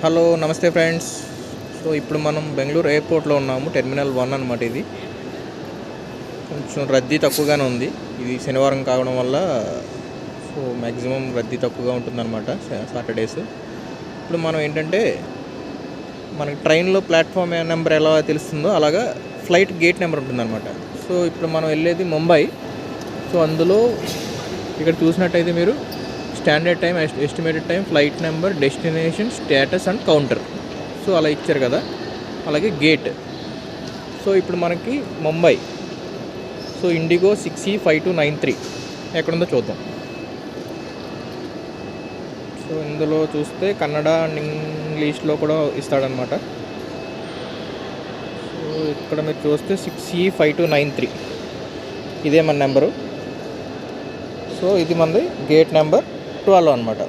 Hello నమస్తే friends. So ఇప్పుడు మనం బెంగళూరు ఎయిర్పోర్ట్లో ఉన్నాము. టెర్మినల్ 1 అనమాట. ఇది కొంచెం రద్దీ తక్కువగానే ఉంది. ఇది శనివారం కావడం వల్ల సో మ్యాక్సిమం రద్దీ తక్కువగా ఉంటుందన్నమాట సాటర్డేస్. ఇప్పుడు మనం ఏంటంటే మనకి ట్రైన్లో ప్లాట్ఫామ్ నెంబర్ ఎలా తెలుస్తుందో అలాగా ఫ్లైట్ గేట్ నెంబర్ ఉంటుందన్నమాట. సో ఇప్పుడు మనం వెళ్ళేది ముంబై. సో అందులో ఇక్కడ చూసినట్టయితే మీరు standard time, estimated time, flight number, destination, status and counter. So అలా ఇచ్చారు కదా. అలాగే గేట్. సో ఇప్పుడు మనకి ముంబై. సో ఇండిగో 6E5293 ఎక్కడుందో చూద్దాం. సో ఇందులో చూస్తే కన్నడ అండ్ ఇంగ్లీష్లో కూడా ఇస్తాడనమాట. సో ఇక్కడ మీరు చూస్తే 6E5293 ఇదే మన నెంబరు. సో ఇది మనది గేట్ నెంబర్ 12 అనమాట.